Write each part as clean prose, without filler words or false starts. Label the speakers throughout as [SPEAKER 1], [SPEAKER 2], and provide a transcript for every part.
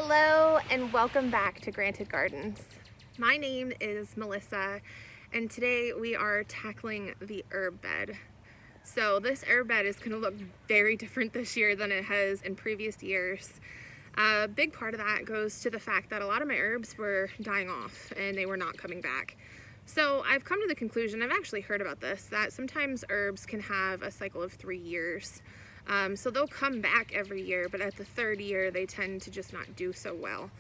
[SPEAKER 1] Hello and welcome back to Granted Gardens. My name is Melissa and today we are tackling the herb bed. So this herb bed is going to look very different this year than it has in previous years. A big part of that goes to the fact that a lot of my herbs were dying off and they were not coming back. So I've come to the conclusion, I've actually heard about this, that sometimes herbs can have a cycle of 3 years. So they'll come back every year, but at the third year they tend to just not do so well.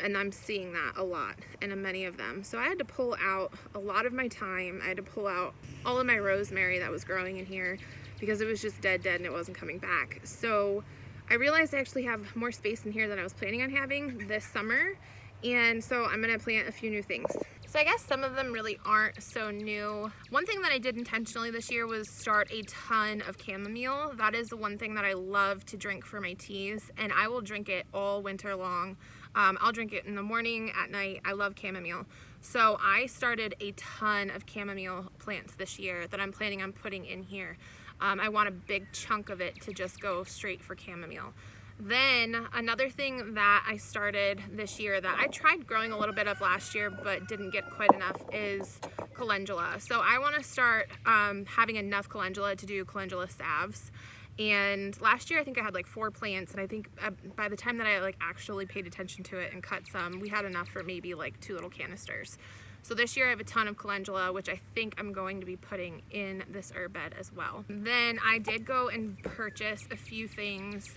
[SPEAKER 1] And I'm seeing that a lot in many of them. So I had to pull out a lot of my time. I had to pull out all of my rosemary that was growing in here because it was just dead and it wasn't coming back. So I realized I actually have more space in here than I was planning on having this summer. And so I'm gonna plant a few new things. So I guess some of them really aren't so new. One thing that I did intentionally this year was start a ton of chamomile. That is the one thing that I love to drink for my teas, and I will drink it all winter long. I'll drink it in the morning, at night. I love chamomile. So I started a ton of chamomile plants this year that I'm planning on putting in here. I want a big chunk of it to just go straight for chamomile. Then another thing that I started this year that I tried growing a little bit of last year but didn't get quite enough is calendula. So I want to start having enough calendula to do calendula salves. And last year I think I had like 4 plants, and I think by the time that I actually paid attention to it and cut some, we had enough for maybe like 2 little canisters. So this year I have a ton of calendula, which I think I'm going to be putting in this herb bed as well. Then I did go and purchase a few things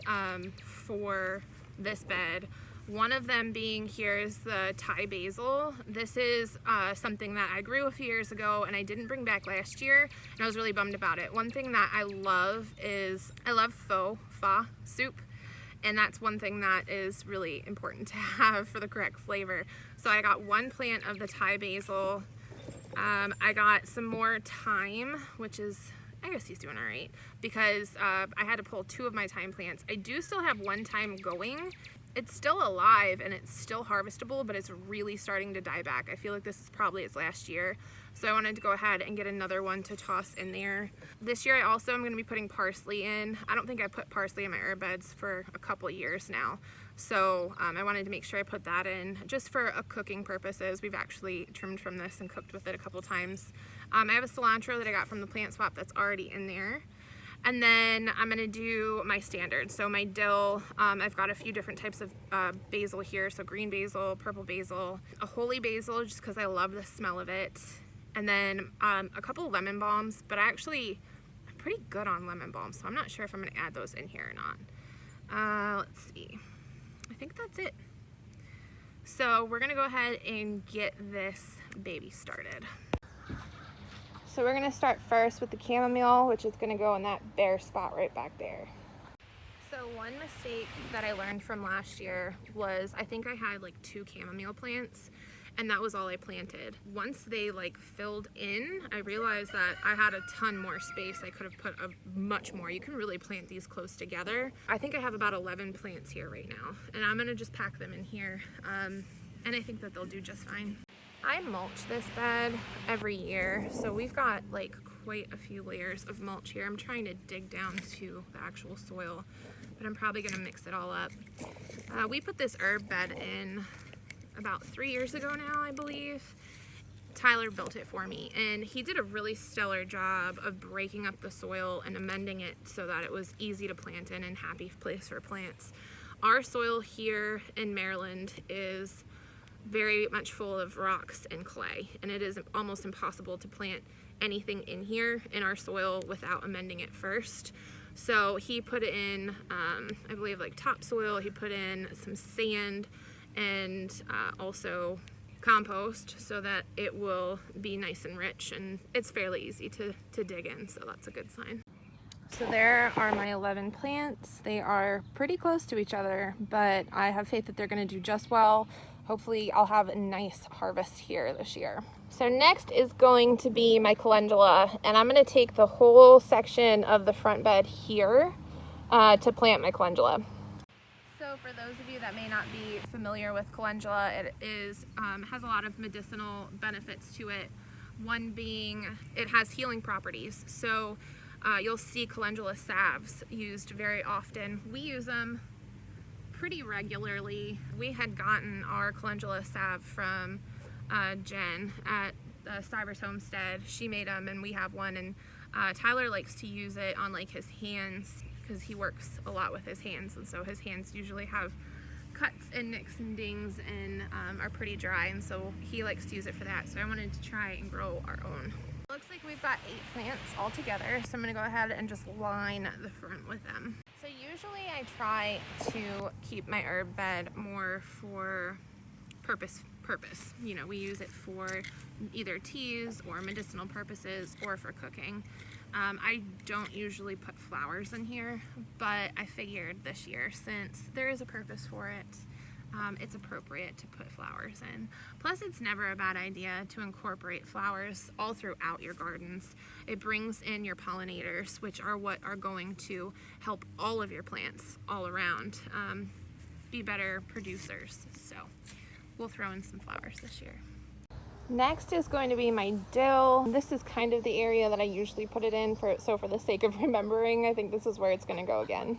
[SPEAKER 1] for this bed. One of them being here is the Thai basil. This is something that I grew a few years ago and I didn't bring back last year, and I was really bummed about it. One thing that I love is I love pho soup. And that's one thing that is really important to have for the correct flavor. So I got 1 plant of the Thai basil. I got some more thyme, which is, I guess he's doing all right, because I had to pull 2 of my thyme plants. I do still have 1 thyme going. It's still alive and it's still harvestable, but it's really starting to die back. I feel like this is probably its last year. So I wanted to go ahead and get another one to toss in there. This year I also am going to be putting parsley in. I don't think I put parsley in my herb beds for a couple years now. So I wanted to make sure I put that in just for cooking purposes. We've actually trimmed from this and cooked with it a couple times. I have a cilantro that I got from the plant swap that's already in there. And then I'm gonna do my standard. So my dill, I've got a few different types of basil here. So green basil, purple basil, a holy basil just because I love the smell of it. And then a couple of lemon balms, but I'm pretty good on lemon balms, so I'm not sure if I'm gonna add those in here or not. Let's see, I think that's it. So we're gonna go ahead and get this baby started. So we're gonna start first with the chamomile, which is gonna go in that bare spot right back there. So one mistake that I learned from last year was I think I had like 2 chamomile plants, and that was all I planted. Once they filled in, I realized that I had a ton more space. I could have put much more. You can really plant these close together. I think I have about 11 plants here right now, and I'm gonna just pack them in here, and I think that they'll do just fine. I mulch this bed every year, so we've got quite a few layers of mulch here. I'm trying to dig down to the actual soil, but I'm probably gonna mix it all up. We put this herb bed in about 3 years ago now, I believe. Tyler built it for me, and he did a really stellar job of breaking up the soil and amending it so that it was easy to plant in and happy place for plants. Our soil here in Maryland is very much full of rocks and clay, and it is almost impossible to plant anything in here in our soil without amending it first. So he put in, I believe topsoil, he put in some sand and also compost so that it will be nice and rich, and it's fairly easy to dig in, so that's a good sign. So there are my 11 plants. They are pretty close to each other, but I have faith that they're going to do just well. Hopefully I'll have a nice harvest here this year. So next is going to be my calendula, and I'm going to take the whole section of the front bed here to plant my calendula. So for those of you that may not be familiar with calendula, it has a lot of medicinal benefits to it. One being it has healing properties. So you'll see calendula salves used very often. We use them pretty regularly. We had gotten our Calendula salve from Jen at Stivers Homestead. She made them and we have one, and Tyler likes to use it on like his hands because he works a lot with his hands, and so his hands usually have cuts and nicks and dings and are pretty dry, and so he likes to use it for that. So I wanted to try and grow our own. Looks like we've got 8 plants all together, so I'm gonna go ahead and just line the front with them. So usually I try to keep my herb bed more for purpose. You know, we use it for either teas or medicinal purposes or for cooking. I don't usually put flowers in here, but I figured this year, since there is a purpose for it, it's appropriate to put flowers in. Plus, it's never a bad idea to incorporate flowers all throughout your gardens. It brings in your pollinators, which are what are going to help all of your plants all around be better producers. So we'll throw in some flowers this year. Next is going to be my dill. This is kind of the area that I usually put it in, so for the sake of remembering, I think this is where it's going to go again.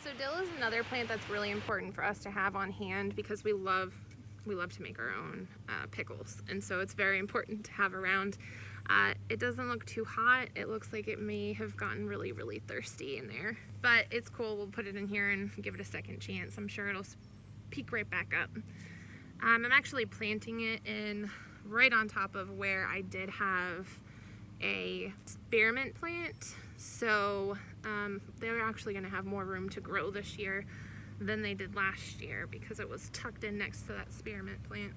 [SPEAKER 1] So dill is another plant that's really important for us to have on hand because we love to make our own pickles, and so it's very important to have around. It doesn't look too hot. It looks like it may have gotten really thirsty in there, but it's cool. We'll put it in here and give it a second chance. I'm sure it'll peak right back up. I'm actually planting it in right on top of where I did have a spearmint plant, so they're actually going to have more room to grow this year than they did last year because it was tucked in next to that spearmint plant.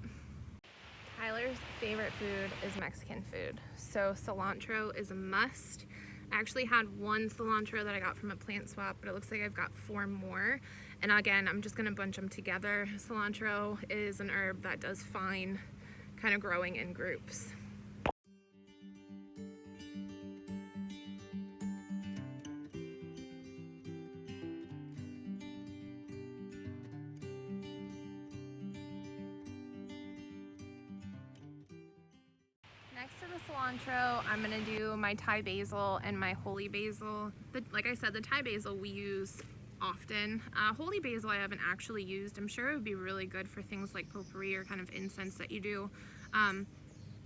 [SPEAKER 1] Tyler's favorite food is Mexican food, so cilantro is a must. I actually had 1 cilantro that I got from a plant swap, but it looks like I've got 4 more. And again, I'm just gonna bunch them together. Cilantro is an herb that does fine kind of growing in groups. Next to the cilantro, I'm gonna do my Thai basil and my holy basil. Like I said, the Thai basil we use often. Holy basil I haven't actually used. I'm sure it would be really good for things like potpourri or kind of incense that you do.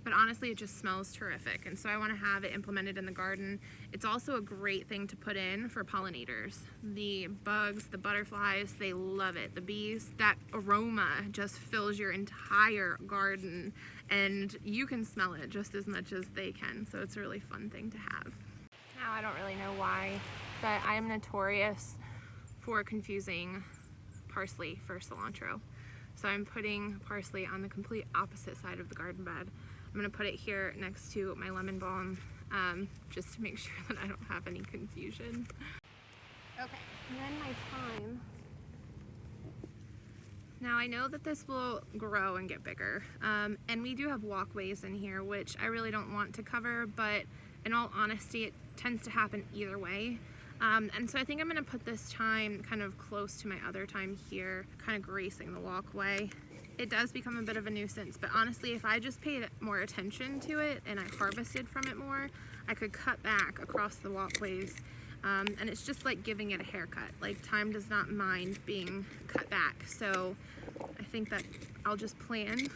[SPEAKER 1] But honestly, it just smells terrific, and so I want to have it implemented in the garden. It's also a great thing to put in for pollinators. The bugs, the butterflies, they love it. The bees, that aroma just fills your entire garden, and you can smell it just as much as they can, so it's a really fun thing to have. Now, I don't really know why, but I am notorious for confusing parsley for cilantro. So I'm putting parsley on the complete opposite side of the garden bed. I'm gonna put it here next to my lemon balm, just to make sure that I don't have any confusion. Okay, and then my thyme. Now I know that this will grow and get bigger, and we do have walkways in here, which I really don't want to cover, but in all honesty, it tends to happen either way. And so I think I'm gonna put this thyme kind of close to my other thyme here, kind of gracing the walkway. It does become a bit of a nuisance, but honestly, if I just paid more attention to it and I harvested from it more, I could cut back across the walkways. And it's just like giving it a haircut. Like, thyme does not mind being cut back. So I think that I'll just plan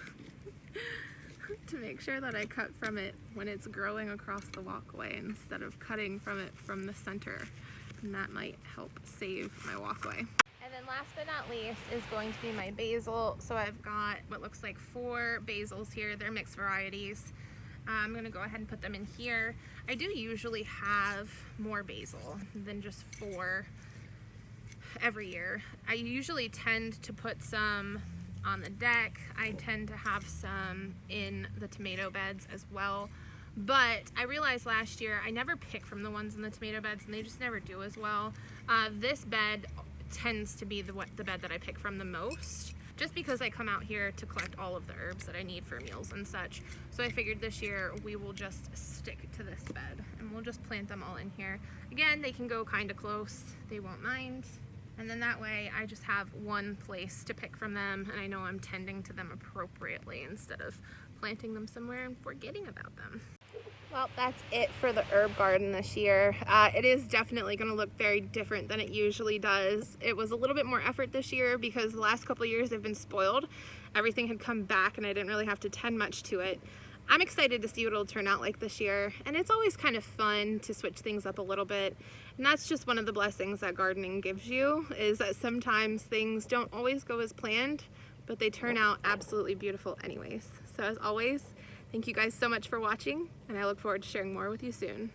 [SPEAKER 1] to make sure that I cut from it when it's growing across the walkway instead of cutting from it from the center. And that might help save my walkway. And then last but not least is going to be my basil. So I've got what looks like 4 basils here. They're mixed varieties. I'm gonna go ahead and put them in here. I do usually have more basil than just 4 every year. I usually tend to put some on the deck. I tend to have some in the tomato beds as well. But I realized last year I never pick from the ones in the tomato beds, and they just never do as well. This bed tends to be the bed that I pick from the most, just because I come out here to collect all of the herbs that I need for meals and such. So I figured this year we will just stick to this bed and we'll just plant them all in here. Again, they can go kind of close, they won't mind. And then that way I just have one place to pick from them, and I know I'm tending to them appropriately instead of planting them somewhere and forgetting about them. Well, that's it for the herb garden this year. It is definitely going to look very different than it usually does. It was a little bit more effort this year because the last couple of years they've been spoiled. Everything had come back and I didn't really have to tend much to it. I'm excited to see what it'll turn out like this year, and it's always kind of fun to switch things up a little bit. And that's just one of the blessings that gardening gives you, is that sometimes things don't always go as planned, but they turn out absolutely beautiful anyways. So as always, thank you guys so much for watching, and I look forward to sharing more with you soon.